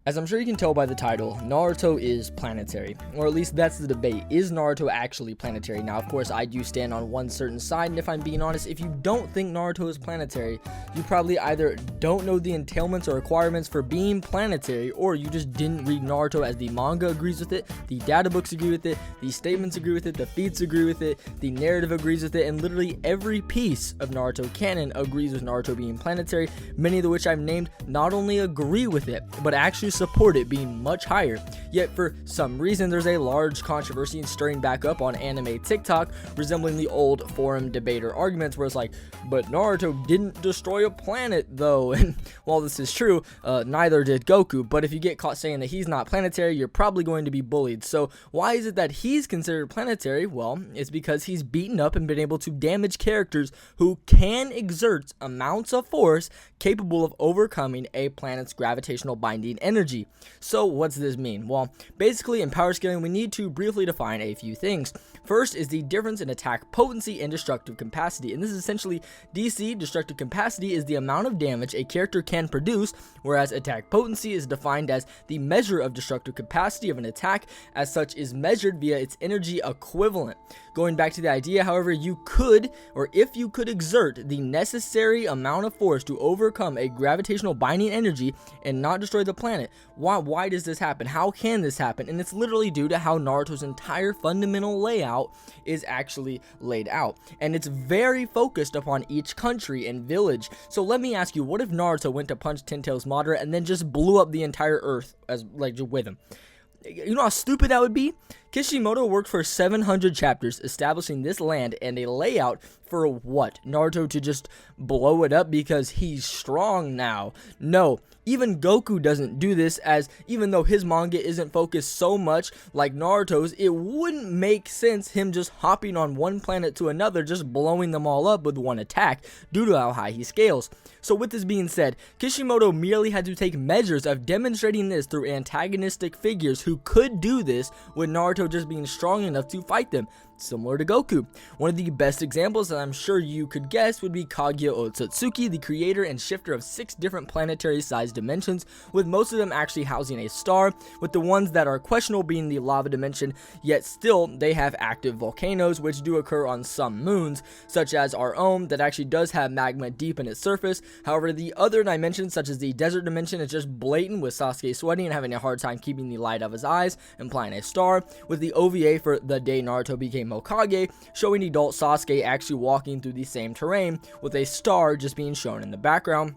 As I'm sure you can tell by the title, Naruto is planetary, or at least that's the debate. Is Naruto actually planetary? Now, of course, I do stand on one certain side, and if I'm being honest, if you don't think Naruto is planetary, you probably either don't know the entailments or requirements for being planetary, or you just didn't read Naruto as the manga agrees with it, the data books agree with it, the statements agree with it, the feats agree with it, the narrative agrees with it, and literally every piece of Naruto canon agrees with Naruto being planetary, many of which I've named not only agree with it, but actually support it being much higher. Yet for some reason there's a large controversy stirring back up on anime TikTok, resembling the old forum debater arguments where it's like, but Naruto didn't destroy a planet though. And while this is true, neither did Goku. But if you get caught saying that he's not planetary, you're probably going to be bullied. So why is it that he's considered planetary? Well, it's because he's beaten up and been able to damage characters who can exert amounts of force capable of overcoming a planet's gravitational binding energy. So what's this mean? Well, basically in power scaling we need to briefly define a few things. First is the difference in attack potency and destructive capacity, and this is essentially DC. Destructive capacity is the amount of damage a character can produce, whereas attack potency is defined as the measure of destructive capacity of an attack, as such is measured via its energy equivalent. Going back to the idea, however, you could, or if you could exert the necessary amount of force to overcome a gravitational binding energy and not destroy the planet, why does this happen? How can this happen? And it's literally due to how Naruto's entire fundamental layout is actually laid out, and it's very focused upon each country and village. So let me ask you, what if Naruto went to punch Ten Tails Madara and then just blew up the entire earth as with him? You know how stupid that would be? Kishimoto worked for 700 chapters establishing this land and a layout for what? Naruto to just blow it up because he's strong now? No, even Goku doesn't do this, as even though his manga isn't focused so much like Naruto's, it wouldn't make sense him just hopping on one planet to another, just blowing them all up with one attack due to how high he scales. So with this being said, Kishimoto merely had to take measures of demonstrating this through antagonistic figures who could do this with Naruto just being strong enough to fight them, similar to Goku. One of the best examples that I'm sure you could guess would be Kaguya Otsutsuki, the creator and shifter of 6 different planetary sized dimensions, with most of them actually housing a star, with the ones that are questionable being the lava dimension, yet still they have active volcanoes which do occur on some moons, such as our own that actually does have magma deep in its surface. However, the other dimensions, such as the desert dimension, is just blatant, with Sasuke sweating and having a hard time keeping the light of his eyes, implying a star, with the OVA for the day Naruto became Hokage showing adult Sasuke actually walking through the same terrain, with a star just being shown in the background,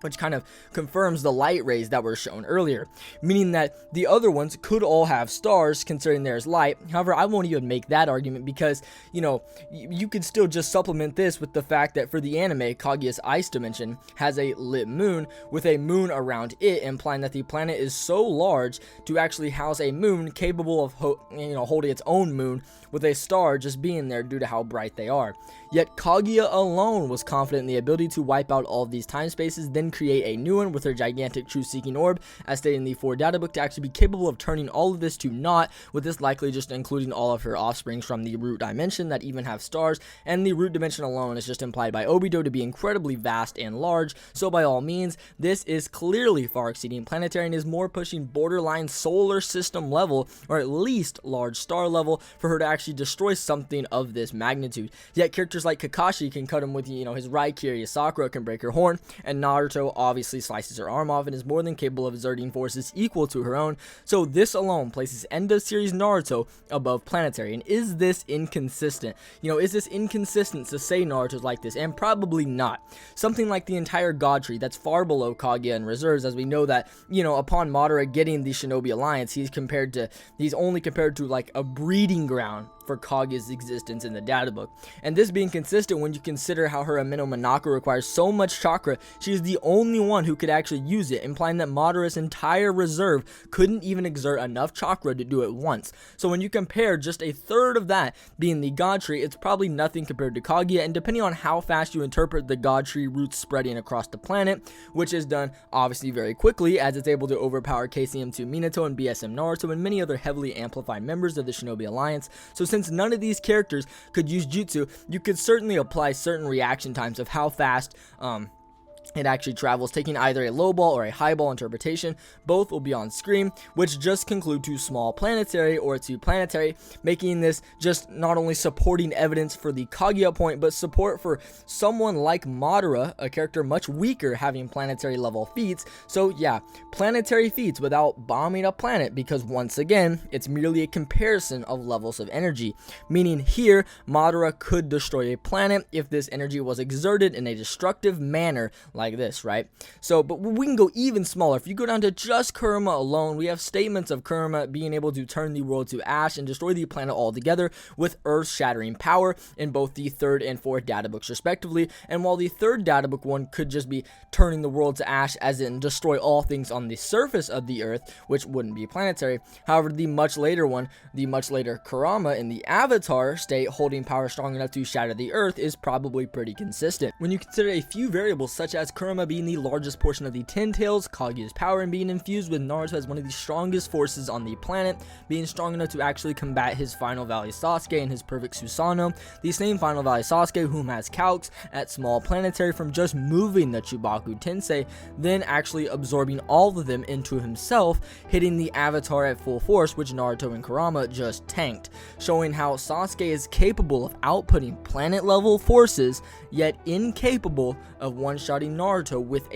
which kind of confirms the light rays that were shown earlier, meaning that the other ones could all have stars considering there's light. However, I won't even make that argument because, you know, you could still just supplement this with the fact that for the anime, Kaguya's ice dimension has a lit moon with a moon around it, implying that the planet is so large to actually house a moon capable of holding its own moon, with a star just being there due to how bright they are. Yet Kaguya alone was confident in the ability to wipe out all of these time spaces, then create a new one with her gigantic truth-seeking orb, as stated in the 4 data book, to actually be capable of turning all of this to naught, with this likely just including all of her offsprings from the root dimension that even have stars, and the root dimension alone is just implied by Obito to be incredibly vast and large. So by all means, this is clearly far exceeding planetary and is more pushing borderline solar system level, or at least large star level, for her to actually destroy something of this magnitude. Yet characters like Kakashi can cut him with, his Raikiri, Sakura can break her horn, and Naruto obviously slices her arm off and is more than capable of exerting forces equal to her own. So this alone places end of series Naruto above planetary. And is this inconsistent? Is this inconsistent to say Naruto's like this? And probably not. Something like the entire God Tree, that's far below Kaguya and reserves, as we know that, upon Madara getting the Shinobi Alliance, he's only compared to like a breeding ground for Kaguya's existence in the data book. And this being consistent when you consider how her Amino Monaka requires so much chakra, she is the only one who could actually use it, implying that Madara's entire reserve couldn't even exert enough chakra to do it once. So when you compare just a third of that being the God Tree, it's probably nothing compared to Kaguya, and depending on how fast you interpret the God Tree roots spreading across the planet, which is done obviously very quickly, as it's able to overpower KCM2 Minato and BSM Naruto and many other heavily amplified members of the Shinobi Alliance. So since none of these characters could use jutsu, you could certainly apply certain reaction times of how fast it actually travels, taking either a low ball or a high ball interpretation. Both will be on screen, which just conclude to small planetary or to planetary, making this just not only supporting evidence for the Kaguya point, but support for someone like Madara, a character much weaker, having planetary level feats. So yeah, planetary feats without bombing a planet, because once again, it's merely a comparison of levels of energy, meaning here, Madara could destroy a planet if this energy was exerted in a destructive manner, like this, right? So, but we can go even smaller. If you go down to just Kurama alone, we have statements of Kurama being able to turn the world to ash and destroy the planet altogether with earth-shattering power in both the third and fourth data books respectively. And while the third data book one could just be turning the world to ash, as in destroy all things on the surface of the earth, which wouldn't be planetary. However, the much later one, the much later Kurama in the Avatar state, holding power strong enough to shatter the earth, is probably pretty consistent. When you consider a few variables such as Kurama being the largest portion of the Ten Tails, Kaguya's power, and being infused with Naruto as one of the strongest forces on the planet, being strong enough to actually combat his Final Valley Sasuke and his perfect Susanoo, the same Final Valley Sasuke whom has calcs at small planetary from just moving the Chubaku Tensei, then actually absorbing all of them into himself, hitting the Avatar at full force, which Naruto and Kurama just tanked, showing how Sasuke is capable of outputting planet level forces, yet incapable of one-shotting Naruto with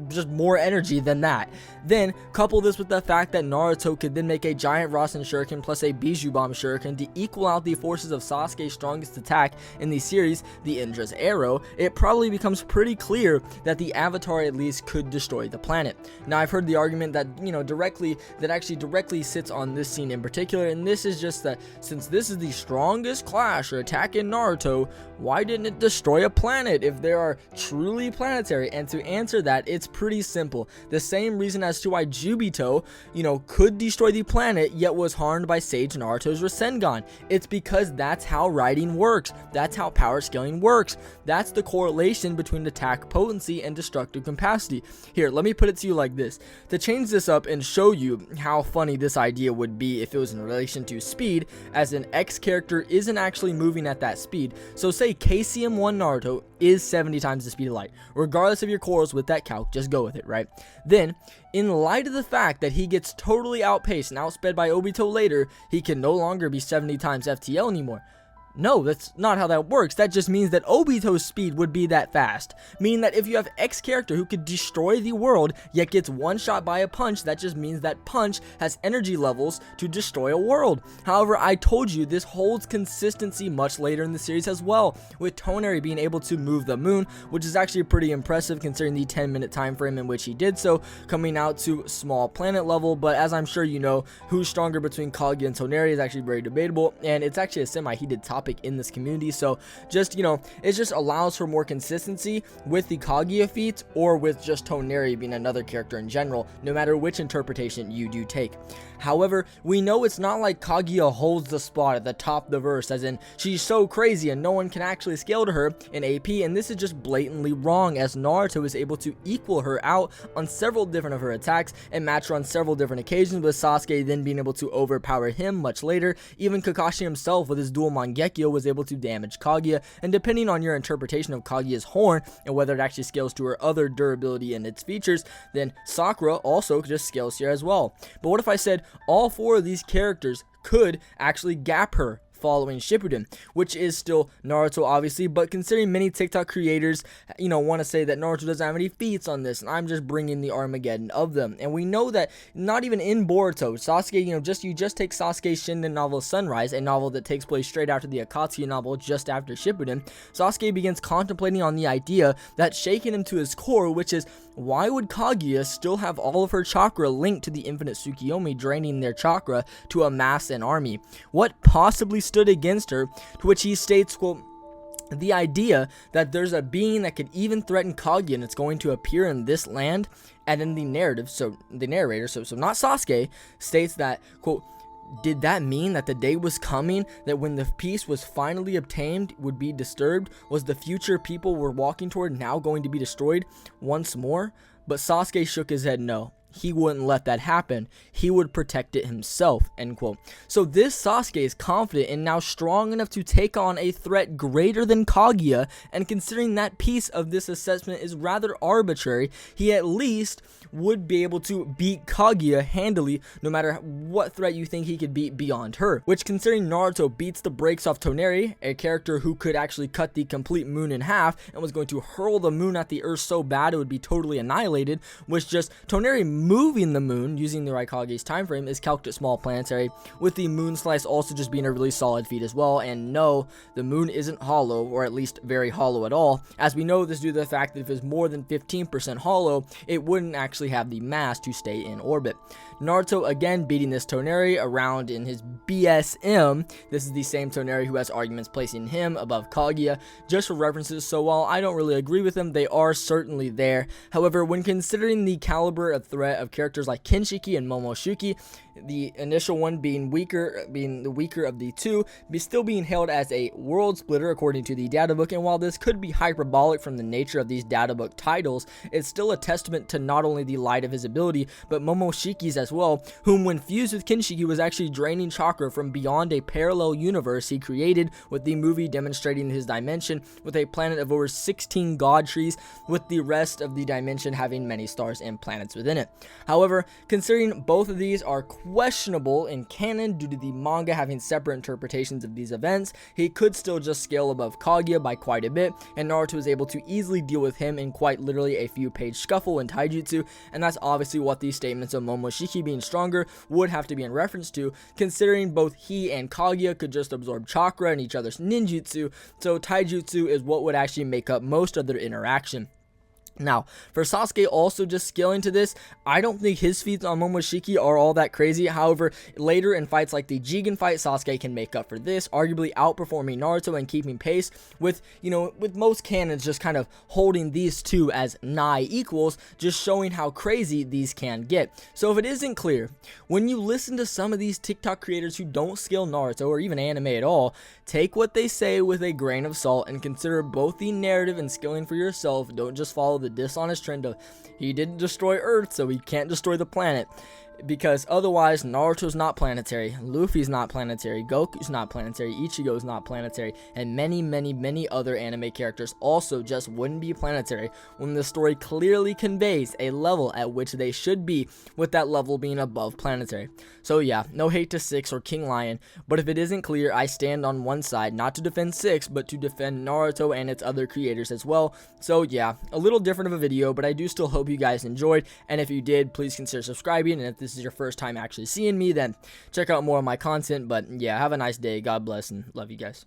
just more energy than that. Then couple this with the fact that Naruto could then make a giant Rasen Shuriken plus a Bijou Bomb Shuriken to equal out the forces of Sasuke's strongest attack in the series, the Indra's Arrow. It probably becomes pretty clear that the Avatar at least could destroy the planet. Now I've heard the argument that actually directly sits on this scene in particular, and this is just that since this is the strongest clash or attack in Naruto, why didn't it destroy a planet if they are truly planetary? And to answer that, it's pretty simple. The same reason as to why Jubito, could destroy the planet yet was harmed by Sage Naruto's Rasengan. It's because that's how writing works. That's how power scaling works. That's the correlation between attack potency and destructive capacity. Here, let me put it to you like this. To change this up and show you how funny this idea would be if it was in relation to speed, as an X character isn't actually moving at that speed. So say KCM1 Naruto is 70 times the speed of light. Regardless of your corals with that calc, just go with it, right? Then, in light of the fact that he gets totally outpaced and outsped by Obito later, he can no longer be 70 times FTL anymore. No, that's not how that works. That just means that Obito's speed would be that fast. Meaning that if you have X character who could destroy the world, yet gets one shot by a punch, that just means that punch has energy levels to destroy a world. However, I told you this holds consistency much later in the series as well, with Toneri being able to move the moon, which is actually pretty impressive considering the 10-minute time frame in which he did so, coming out to small planet level. But as I'm sure you know, who's stronger between Kaguya and Toneri is actually very debatable, and it's actually a semi-heated topic in this community. So just it just allows for more consistency with the Kaguya feats or with just Toneri being another character in general, no matter which interpretation you do take. However, we know it's not like Kaguya holds the spot at the top of the verse, as in she's so crazy and no one can actually scale to her in AP, and this is just blatantly wrong, as Naruto is able to equal her out on several different of her attacks and match her on several different occasions, with Sasuke then being able to overpower him much later. Even Kakashi himself with his dual Mangekyo was able to damage Kaguya, and depending on your interpretation of Kaguya's horn and whether it actually scales to her other durability and its features, then Sakura also just scales here as well. But what if I said all four of these characters could actually gap her following Shippuden, which is still Naruto obviously, but considering many TikTok creators want to say that Naruto doesn't have any feats on this, and I'm just bringing the Armageddon of them. And we know that not even in Boruto, Sasuke, you just take Sasuke's Shinden novel Sunrise, a novel that takes place straight after the Akatsuki novel just after Shippuden. Sasuke begins contemplating on the idea that's shaken him to his core, which is, why would Kaguya still have all of her chakra linked to the infinite Tsukiyomi, draining their chakra to amass an army? What possibly stood against her? To which he states, quote, the idea that there's a being that could even threaten Kaguya and it's going to appear in this land. And in the narrative, so the narrator, so not Sasuke, states that, quote, did that mean that the day was coming that when the peace was finally obtained would be disturbed? Was the future people were walking toward now going to be destroyed once more? But Sasuke shook his head no. he wouldn't let that happen. He would protect it himself, end quote. So this Sasuke is confident and now strong enough to take on a threat greater than Kaguya, and considering that piece of this assessment is rather arbitrary, he at least would be able to beat Kaguya handily, no matter what threat you think he could beat beyond her. Which, considering Naruto beats the brakes off Toneri, a character who could actually cut the complete moon in half and was going to hurl the moon at the earth so bad it would be totally annihilated, which just Toneri moving the moon using the Raikage's time frame is calculated small planetary, with the moon slice also just being a really solid feat as well. And no, the moon isn't hollow, or at least very hollow at all, as we know this due to the fact that if it's more than 15% hollow, it wouldn't actually have the mass to stay in orbit. Naruto again beating this Toneri around in his BSM. This is the same Toneri who has arguments placing him above Kaguya, just for references, so while I don't really agree with them, they are certainly there. However, when considering the caliber of threat of characters like Kinshiki and Momoshiki, the initial one being the weaker of the two, still being hailed as a world splitter according to the data book, and while this could be hyperbolic from the nature of these data book titles, it's still a testament to not only the light of his ability, but Momoshiki's as well, whom when fused with Kinshiki was actually draining chakra from beyond a parallel universe he created, with the movie demonstrating his dimension with a planet of over 16 god trees, with the rest of the dimension having many stars and planets within it. However, considering both of these are questionable in canon due to the manga having separate interpretations of these events, he could still just scale above Kaguya by quite a bit, and Naruto is able to easily deal with him in quite literally a few page scuffle in taijutsu, and that's obviously what these statements of Momoshiki being stronger would have to be in reference to, considering both he and Kaguya could just absorb chakra in each other's ninjutsu, so taijutsu is what would actually make up most of their interaction. Now, for Sasuke also just scaling to this, I don't think his feats on Momoshiki are all that crazy. However, later in fights like the Jigen fight, Sasuke can make up for this, arguably outperforming Naruto and keeping pace with, with most canons just kind of holding these two as nigh equals, just showing how crazy these can get. So if it isn't clear, when you listen to some of these TikTok creators who don't scale Naruto or even anime at all, take what they say with a grain of salt and consider both the narrative and scaling for yourself. Don't just follow the dishonest trend of he didn't destroy Earth, so he can't destroy the planet. Because otherwise, Naruto's not planetary, Luffy's not planetary, Goku's not planetary, Ichigo's not planetary, and many other anime characters also just wouldn't be planetary, when the story clearly conveys a level at which they should be, with that level being above planetary. So yeah, no hate to Six or King Lion, but if it isn't clear, I stand on one side, not to defend Six, but to defend Naruto and its other creators as well. So yeah, a little different of a video, but I do still hope you guys enjoyed, and if you did, please consider subscribing, and if this is your first time actually seeing me, then check out more of my content. But yeah, have a nice day, God bless, and love you guys.